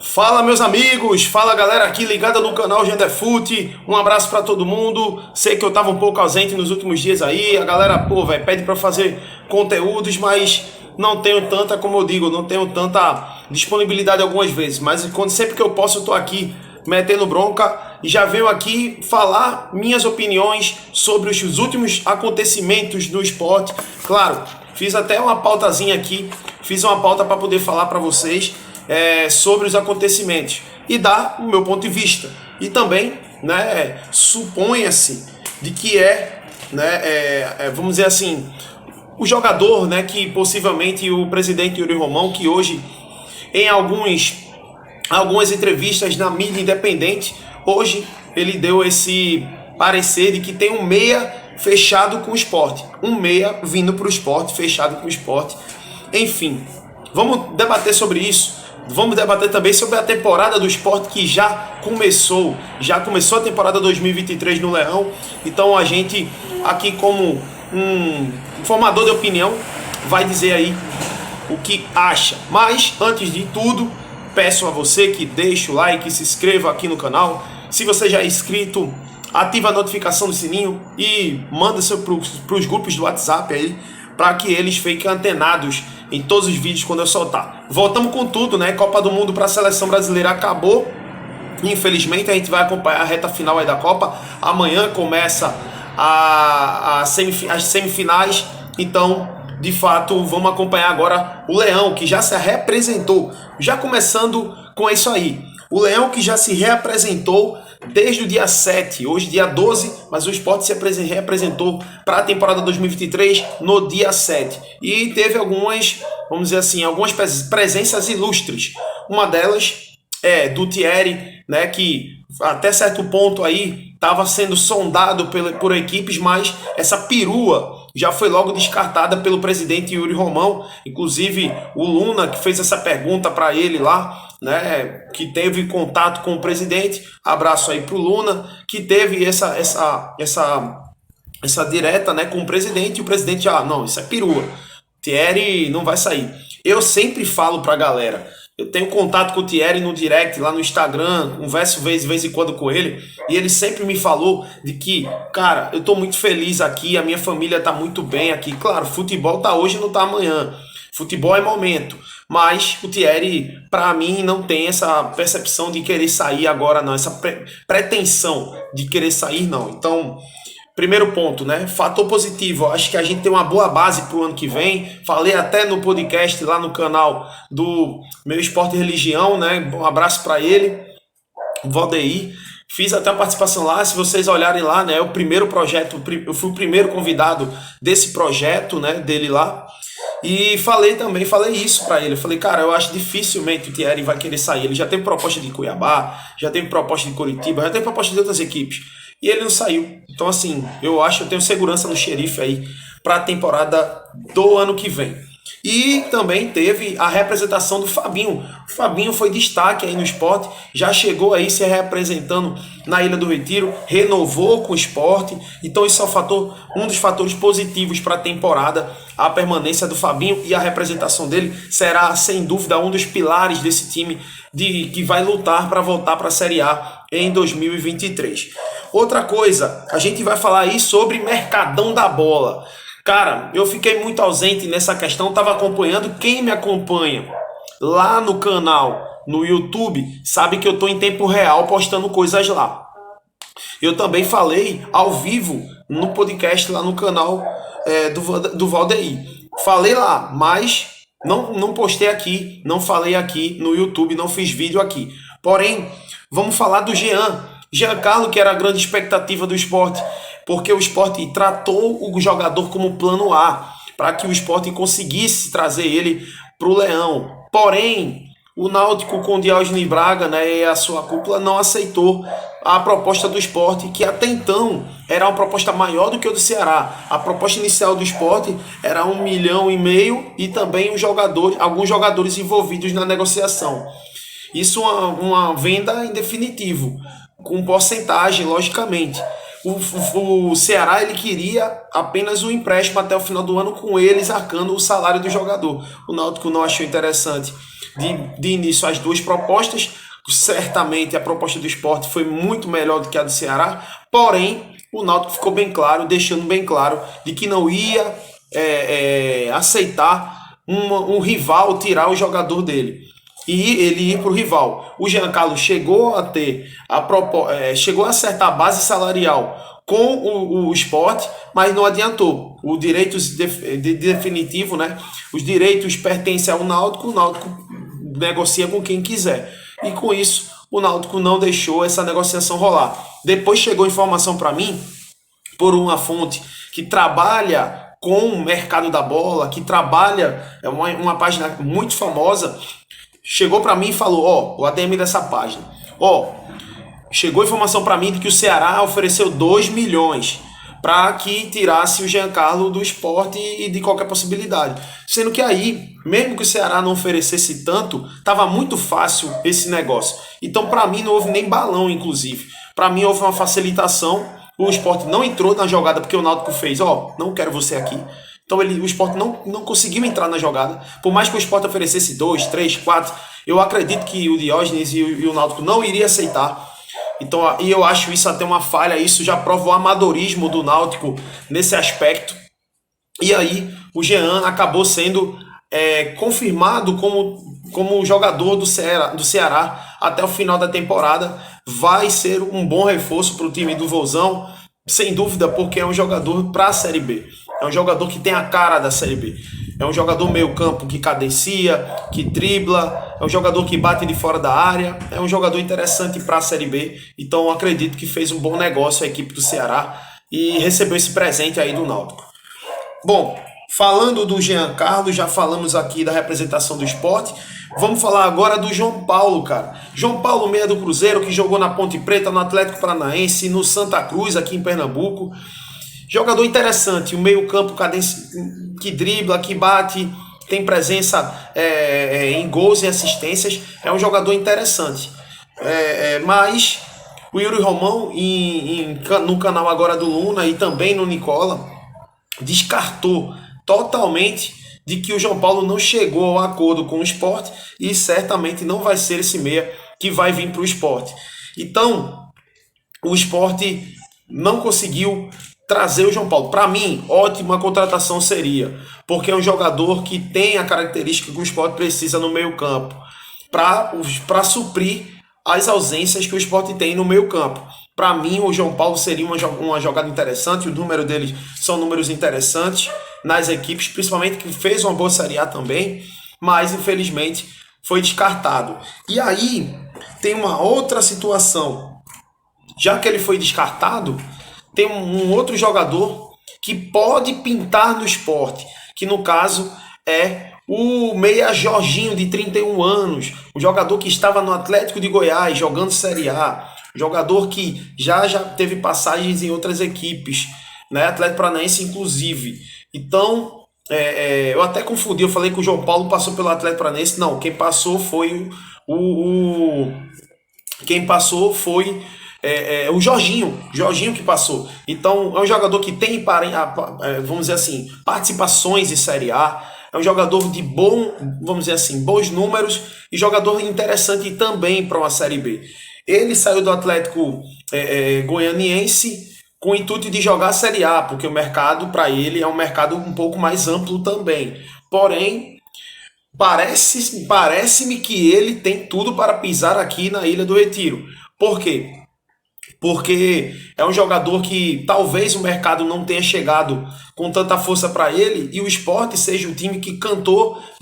Fala meus amigos, fala galera aqui ligada no canal Gendefute, um abraço pra todo mundo. Sei que eu tava um pouco ausente nos últimos dias aí, a galera, pede pra eu fazer conteúdos, mas não tenho tanta, como eu digo, não tenho tanta disponibilidade algumas vezes, mas sempre que eu posso eu tô aqui metendo bronca e já venho aqui falar minhas opiniões sobre os últimos acontecimentos do esporte. Claro, fiz até uma pautazinha aqui, fiz uma pauta para poder falar para vocês sobre os acontecimentos e dar o meu ponto de vista. E também, suponha-se de que vamos dizer assim, o jogador, que possivelmente o presidente Yuri Romão, que hoje em algumas entrevistas na mídia independente, hoje ele deu esse parecer de que tem um meia fechado com o esporte, um meia vindo para o esporte, fechado com o esporte. Enfim, vamos debater sobre isso. Vamos debater também sobre a temporada do esporte que já começou a temporada 2023 no Leão. Então a gente aqui, como um formador de opinião, vai dizer aí o que acha. Mas antes de tudo, peço a você que deixe o like, se inscreva aqui no canal. Se você já é inscrito, ativa a notificação do sininho e manda para os grupos do WhatsApp aí, para que eles fiquem antenados em todos os vídeos quando eu soltar. Voltamos com tudo, Copa do Mundo para a seleção brasileira acabou. Infelizmente a gente vai acompanhar a reta final aí da Copa. Amanhã começa as semifinais. Então, de fato, vamos acompanhar agora o Leão, que já se representou. Já começando com isso aí. O Leão que já se reapresentou desde o dia 7, hoje dia 12, mas o Sport se reapresentou para a temporada 2023 no dia 7. E teve algumas, vamos dizer assim, algumas presenças ilustres. Uma delas é do Thierry, que até certo ponto aí estava sendo sondado por equipes, mas essa perua já foi logo descartada pelo presidente Yuri Romão. Inclusive o Luna, que fez essa pergunta para ele lá, que teve contato com o presidente, abraço aí pro Luna, que teve essa direta, com o presidente, e o presidente, não, isso é perua, Thierry não vai sair. Eu sempre falo pra galera, eu tenho contato com o Thierry no direct, lá no Instagram, converso de vez em quando com ele, e ele sempre me falou de que, cara, eu tô muito feliz aqui, a minha família tá muito bem aqui. Claro, futebol tá hoje, não tá amanhã. Futebol é momento, mas o Thierry, para mim, não tem essa percepção de querer sair agora, não, essa pretensão de querer sair, não. Então, primeiro ponto, fator positivo, acho que a gente tem uma boa base para o ano que vem. Falei até no podcast lá no canal do Meu Esporte e Religião, Um abraço para ele, o Valdeir. Fiz até uma participação lá, se vocês olharem lá, o primeiro projeto, eu fui o primeiro convidado desse projeto, dele lá. E falei isso pra ele. Eu falei, cara, eu acho dificilmente o Thierry vai querer sair. Ele já teve proposta de Cuiabá, já teve proposta de Coritiba, já teve proposta de outras equipes. E ele não saiu. Então, assim, eu tenho segurança no xerife aí pra temporada do ano que vem. E também teve a representação do Fabinho. O Fabinho foi destaque aí no esporte, já chegou aí se representando na Ilha do Retiro, renovou com o esporte. Então isso é um dos fatores positivos para a temporada. A permanência do Fabinho e a representação dele será, sem dúvida, um dos pilares desse time que vai lutar para voltar para a Série A em 2023. Outra coisa, a gente vai falar aí sobre Mercadão da Bola. Cara, eu fiquei muito ausente nessa questão, estava acompanhando. Quem me acompanha lá no canal, no YouTube, sabe que eu estou em tempo real postando coisas lá. Eu também falei ao vivo no podcast lá no canal do Valdeir. Falei lá, mas não postei aqui, não falei aqui no YouTube, não fiz vídeo aqui. Porém, vamos falar do Giancarlo, que era a grande expectativa do esporte, porque o esporte tratou o jogador como plano A, para que o esporte conseguisse trazer ele para o Leão. Porém, o Náutico com o Diógenes Braga e a sua cúpula não aceitou a proposta do esporte, que até então era uma proposta maior do que o do Ceará. A proposta inicial do esporte era 1,5 milhão e também alguns jogadores envolvidos na negociação. Isso uma venda em definitivo, com porcentagem, logicamente. o Ceará ele queria apenas o empréstimo até o final do ano, com eles arcando o salário do jogador. O Náutico não achou interessante de início as duas propostas. Certamente a proposta do Sport foi muito melhor do que a do Ceará, porém o Náutico ficou bem claro, deixando bem claro de que não ia aceitar um rival tirar o jogador dele e ele ir para o rival. O Jean Carlos chegou a ter chegou a acertar a base salarial com o Sport, mas não adiantou. O direito definitivo, né? Os direitos pertencem ao Náutico, o Náutico negocia com quem quiser. E com isso, o Náutico não deixou essa negociação rolar. Depois chegou informação para mim, por uma fonte que trabalha com o mercado da bola, que trabalha, é uma página muito famosa, chegou para mim e falou, o ADM dessa página, chegou informação para mim de que o Ceará ofereceu 2 milhões para que tirasse o Jean Carlos do Sport e de qualquer possibilidade. Sendo que aí, mesmo que o Ceará não oferecesse tanto, estava muito fácil esse negócio. Então, para mim, não houve nem balão, inclusive. Para mim, houve uma facilitação. O Sport não entrou na jogada porque o Náutico fez, não quero você aqui. Então, o Sport não conseguiu entrar na jogada. Por mais que o Sport oferecesse 2, 3, 4, eu acredito que o Diógenes e o Náutico não iriam aceitar. Então, e eu acho isso até uma falha, isso já prova o amadorismo do Náutico nesse aspecto. E aí, o Jean acabou sendo confirmado como jogador do Ceará até o final da temporada. Vai ser um bom reforço para o time do Vozão, sem dúvida, porque é um jogador para a Série B. É um jogador que tem a cara da Série B. É um jogador meio campo que cadencia, que dribla, é um jogador que bate de fora da área, é um jogador interessante para a Série B. Então eu acredito que fez um bom negócio a equipe do Ceará e recebeu esse presente aí do Náutico. Bom, falando do Jean Carlos, já falamos aqui da representação do Sport. Vamos falar agora do João Paulo, cara. João Paulo, meia do Cruzeiro, que jogou na Ponte Preta, no Atlético Paranaense, no Santa Cruz, aqui em Pernambuco. Jogador interessante, o meio campo que dribla, que bate, tem presença em gols e assistências. É um jogador interessante. Mas o Yuri Romão, no canal agora do Luna e também no Nicola, descartou totalmente de que o João Paulo não chegou ao acordo com o Sport e certamente não vai ser esse meia que vai vir para o Sport. Então, o Sport não conseguiu trazer o João Paulo. Para mim, ótima contratação seria, porque é um jogador que tem a característica que o Sport precisa no meio campo, para suprir as ausências que o Sport tem no meio campo. Para mim, o João Paulo seria uma jogada interessante, o número deles são números interessantes nas equipes, principalmente que fez uma boa Série A também, mas infelizmente foi descartado. E aí, tem uma outra situação. Já que ele foi descartado, tem um outro jogador que pode pintar no Sport, que no caso é o meia Jorginho, de 31 anos, um jogador que estava no Atlético de Goiás, jogando Série A, jogador que já teve passagens em outras equipes, né? Atlético Paranaense inclusive. Então, eu até confundi, eu falei que o João Paulo passou pelo Atlético Paranaense. Não, quem passou foi o Jorginho que passou. Então é um jogador que tem, vamos dizer assim, participações em Série A, é um jogador de vamos dizer assim, bons números e jogador interessante também para uma Série B. Ele saiu do Atlético Goianiense com o intuito de jogar a Série A, porque o mercado para ele é um mercado um pouco mais amplo também. Porém, parece-me que ele tem tudo para pisar aqui na Ilha do Retiro. Por quê? Porque é um jogador que talvez o mercado não tenha chegado com tanta força para ele e o Sport seja o time que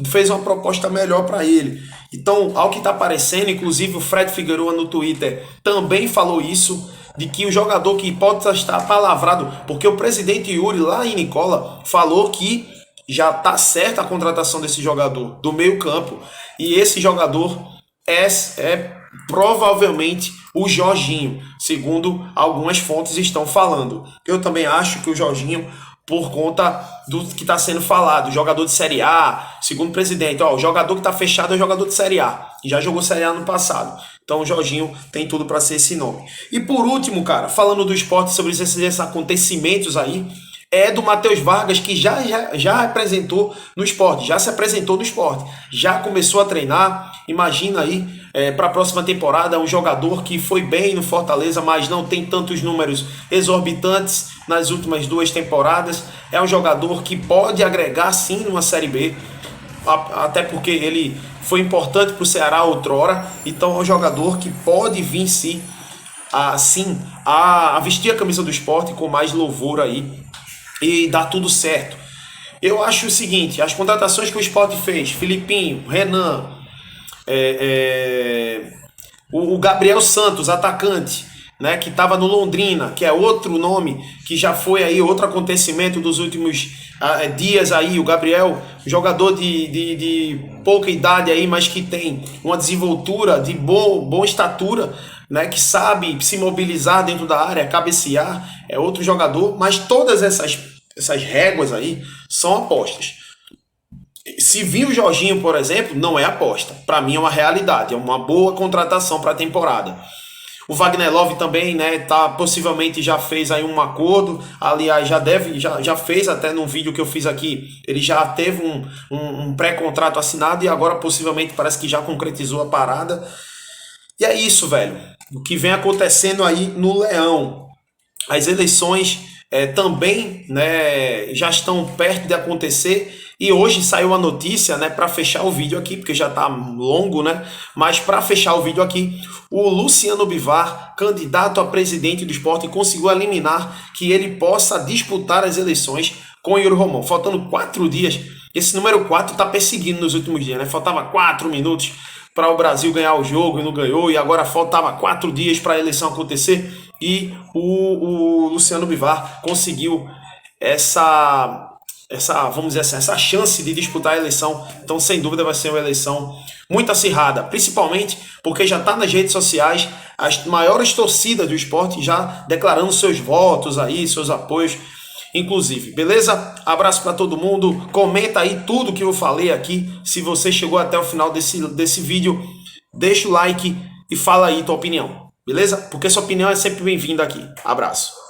fez uma proposta melhor para ele. Então, ao que está parecendo, inclusive o Fred Figueroa no Twitter também falou isso, de que o jogador que pode estar palavrado, porque o presidente Yuri lá em Nicola falou que já está certa a contratação desse jogador do meio campo e esse jogador é provavelmente o Jorginho, segundo algumas fontes estão falando. Eu também acho que o Jorginho, por conta do que está sendo falado, jogador de Série A, segundo o presidente, o jogador que está fechado é o jogador de Série A, já jogou Série A no passado. Então o Jorginho tem tudo para ser esse nome. E por último, cara, falando do esporte, sobre esses acontecimentos aí, é do Matheus Vargas, que já representou no esporte, já se apresentou no esporte, já começou a treinar. Imagina aí, para a próxima temporada, um jogador que foi bem no Fortaleza, mas não tem tantos números exorbitantes nas últimas 2 temporadas. É um jogador que pode agregar sim numa Série B, até porque ele foi importante para o Ceará outrora. Então é um jogador que pode vir sim a vestir a camisa do esporte com mais louvor aí e dar tudo certo. Eu acho o seguinte, as contratações que o Sport fez, Filipinho, Renan, o Gabriel Santos, atacante, né, que estava no Londrina, que é outro nome, que já foi aí outro acontecimento dos últimos dias aí. O Gabriel, jogador de pouca idade aí, mas que tem uma desenvoltura de boa estatura, né, que sabe se mobilizar dentro da área, cabecear, é outro jogador. Mas todas essas réguas aí são apostas. Se vir o Jorginho, por exemplo, não é aposta. Para mim é uma realidade, é uma boa contratação para a temporada. O Wagner Love também, né, possivelmente já fez aí um acordo. Aliás, já fez, até num vídeo que eu fiz aqui, ele já teve um pré-contrato assinado e agora possivelmente parece que já concretizou a parada. E é isso, velho. O que vem acontecendo aí no Leão. As eleições também, né, já estão perto de acontecer. E hoje saiu a notícia, né, para fechar o vídeo aqui, porque já tá longo, né? Mas para fechar o vídeo aqui, o Luciano Bivar, candidato a presidente do Sport, conseguiu eliminar que ele possa disputar as eleições com o Yuri Romão. Faltando 4 dias. Esse número 4 tá perseguindo nos últimos dias, né? Faltava 4 minutos para o Brasil ganhar o jogo e não ganhou. E agora faltava 4 dias para a eleição acontecer. E o Luciano Bivar conseguiu vamos dizer assim, essa chance de disputar a eleição. Então, sem dúvida, vai ser uma eleição muito acirrada, principalmente porque já está nas redes sociais as maiores torcidas do esporte já declarando seus votos aí, seus apoios, inclusive. Beleza? Abraço para todo mundo. Comenta aí tudo que eu falei aqui. Se você chegou até o final desse vídeo, deixa o like e fala aí tua opinião. Beleza? Porque sua opinião é sempre bem-vinda aqui. Abraço.